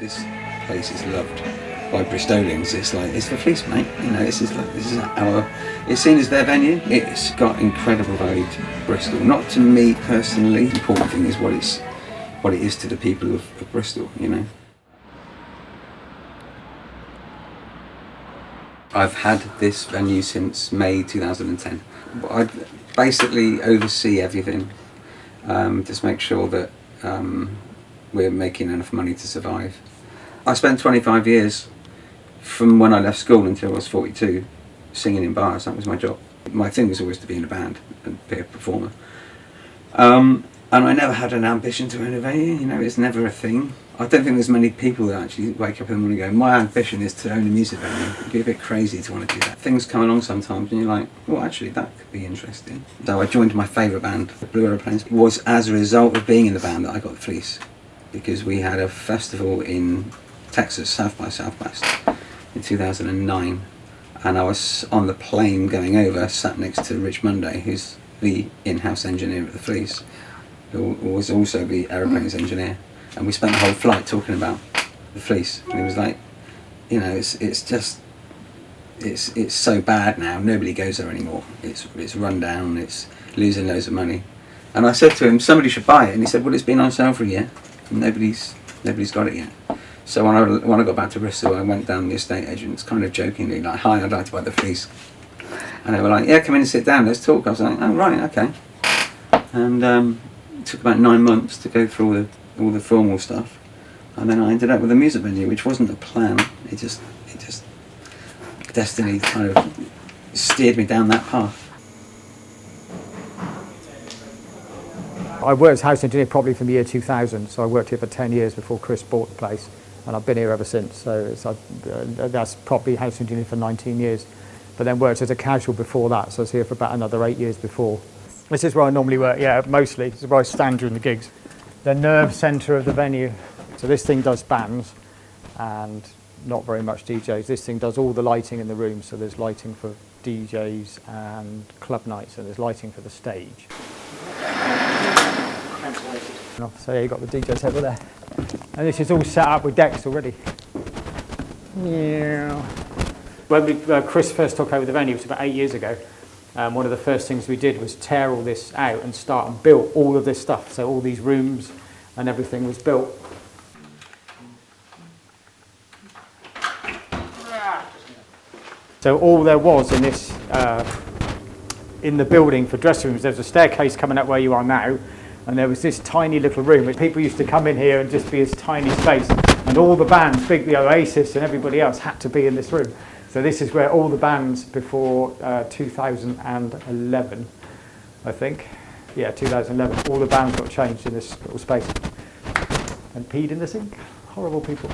This place is loved by Bristolians. It's like, it's the Fleece, mate. You know, this is our. It's seen as their venue. It's got incredible value to Bristol. Not to me personally. The important thing is what it is to the people of Bristol. You know. I've had this venue since May 2010. I basically oversee everything. Just make sure that we're making enough money to survive. I spent 25 years from when I left school until I was 42 singing in bars. That was my job. My thing was always to be in a band and be a performer. And I never had an ambition to own a venue, you know, it's never a thing. I don't think there's many people that actually wake up in the morning and go, my ambition is to own a music venue. It'd be a bit crazy to want to do that. Things come along sometimes and you're like, well, actually that could be interesting. So I joined my favourite band, the Blue Aeroplanes. It was as a result of being in the band that I got the Fleece, because we had a festival in Texas, South by Southwest, in 2009, and I was on the plane going over, sat next to Rich Monday, who's the in-house engineer at the Fleece, who was also the Aeroplanes engineer, and we spent the whole flight talking about the Fleece. And he was like, you know, it's so bad now. Nobody goes there anymore. It's run down. It's losing loads of money. And I said to him, somebody should buy it. And he said, well, it's been on sale for a year. And nobody's got it yet. So when I got back to Bristol, I went down the estate agents, kind of jokingly, like, hi, I'd like to buy the Fleece. And they were like, yeah, come in and sit down, let's talk. I was like, oh, right, okay. And it took about 9 months to go through all the formal stuff. And then I ended up with a music venue, which wasn't a plan. It just destiny kind of steered me down that path. I worked as house engineer probably from the year 2000, so I worked here for 10 years before Chris bought the place, and I've been here ever since, so that's probably house engineer for 19 years. But then worked as a casual before that, so I was here for about another 8 years before. This is where I normally work, yeah, mostly. This is where I stand during the gigs. The nerve centre of the venue. So this thing does bands and not very much DJs. This thing does all the lighting in the room, so there's lighting for DJs and club nights, and there's lighting for the stage. So yeah, you've got the DJ table there. And this is all set up with decks already. Yeah. When Chris first took over the venue, it was about 8 years ago. One of the first things we did was tear all this out and start and build all of this stuff. So all these rooms and everything was built. So all there was in this, in the building for dressing rooms, there's a staircase coming up where you are now, and there was this tiny little room which people used to come in here and just be this tiny space, and all the bands, big the Oasis and everybody else, had to be in this room. So this is where all the bands before 2011, I think, yeah, 2011, all the bands got changed in this little space and peed in the sink. Horrible people.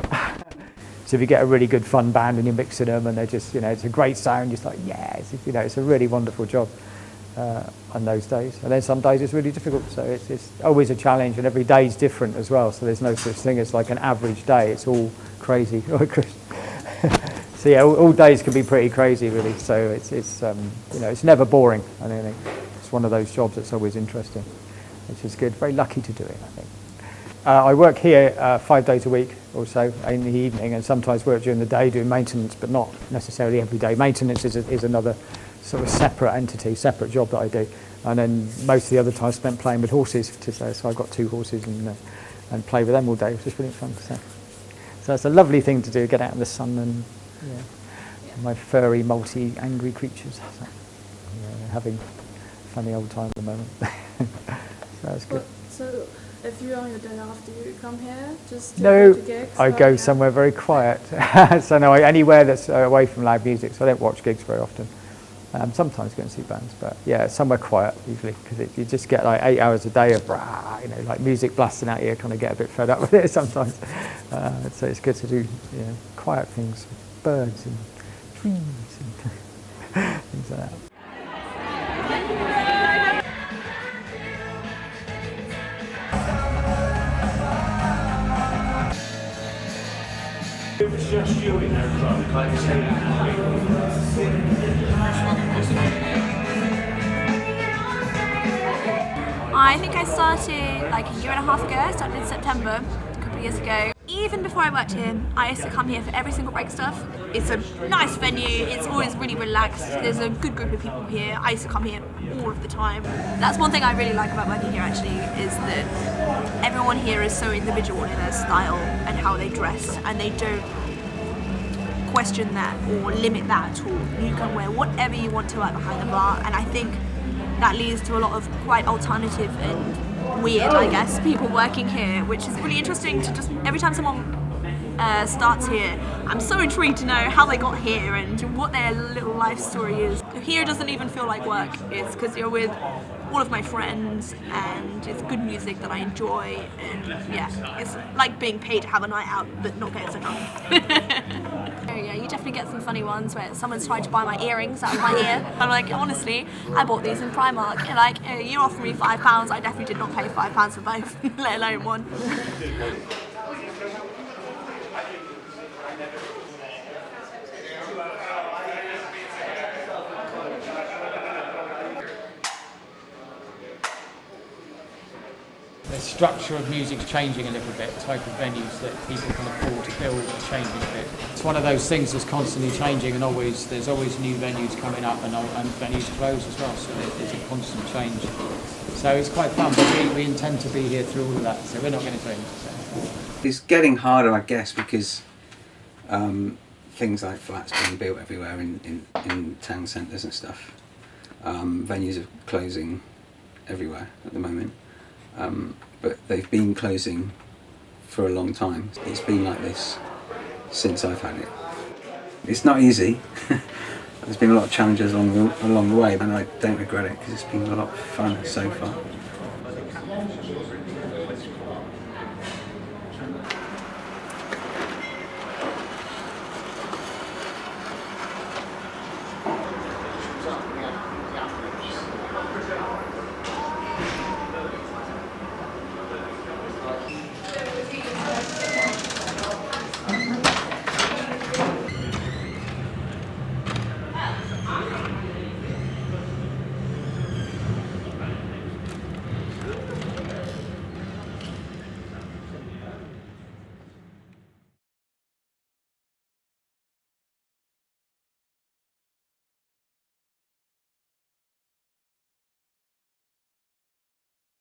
So if you get a really good fun band and you're mixing them and they're just, you know, it's a great sound, just like, yeah, it's a really wonderful job on those days. And then some days it's really difficult, so it's always a challenge, and every day is different as well, so there's no such thing as like an average day. It's all crazy. So yeah, all days can be pretty crazy, really. So it's you know, it's never boring. I think it's one of those jobs that's always interesting, which is good. Very lucky to do it, I think. I work here 5 days a week or so in the evening, and sometimes work during the day doing maintenance, but not necessarily every day. Maintenance is another sort of separate entity, separate job that I do. And then most of the other time spent playing with horses. So I've got 2 horses and play with them all day, which is really fun. So it's a lovely thing to do, get out in the sun and my furry, multi-angry creatures. So, having a funny old time at the moment. So that's good. So if you're on your day off, do you come here just to No, watch gigs? I go somewhere very quiet. So no, anywhere that's away from loud music, so I don't watch gigs very often. Sometimes go and see bands, but yeah, somewhere quiet usually, because you just get like 8 hours a day of like music blasting out here, kind of get a bit fed up with it sometimes. So it's good to do quiet things, birds and trees and things like that. I think I started like a year and a half ago. I started in September, a couple of years ago. Even before I worked here, I used to come here for every single break stuff. It's a nice venue, it's always really relaxed. There's a good group of people here. I used to come here all of the time. That's one thing I really like about working here actually, is that everyone here is so individual in their style and how they dress, and they don't question that or limit that at all. You can wear whatever you want to out behind the bar, and I think that leads to a lot of quite alternative and weird, I guess, people working here, which is really interesting to just, every time someone starts here, I'm so intrigued to know how they got here and what their little life story is. Here doesn't even feel like work. It's because you're with all of my friends and it's good music that I enjoy, and yeah, it's like being paid to have a night out but not getting so drunk. Yeah, you definitely get some funny ones where someone's trying to buy my earrings out of my ear. I'm like, honestly, I bought these in Primark. And like, you offered me £5, I definitely did not pay £5 for both, let alone one. The structure of music's changing a little bit, type of venues that people can afford to build are changing a bit. It's one of those things that's constantly changing, and there's always new venues coming up and venues close as well, so there's a constant change. So it's quite fun, but we intend to be here through all of that, so we're not going to change. It's getting harder, I guess, because things like flats being built everywhere in town centres and stuff. Venues are closing everywhere at the moment. But they've been closing for a long time. It's been like this since I've had it. It's not easy. There's been a lot of challenges along the way, and I don't regret it because it's been a lot of fun so far.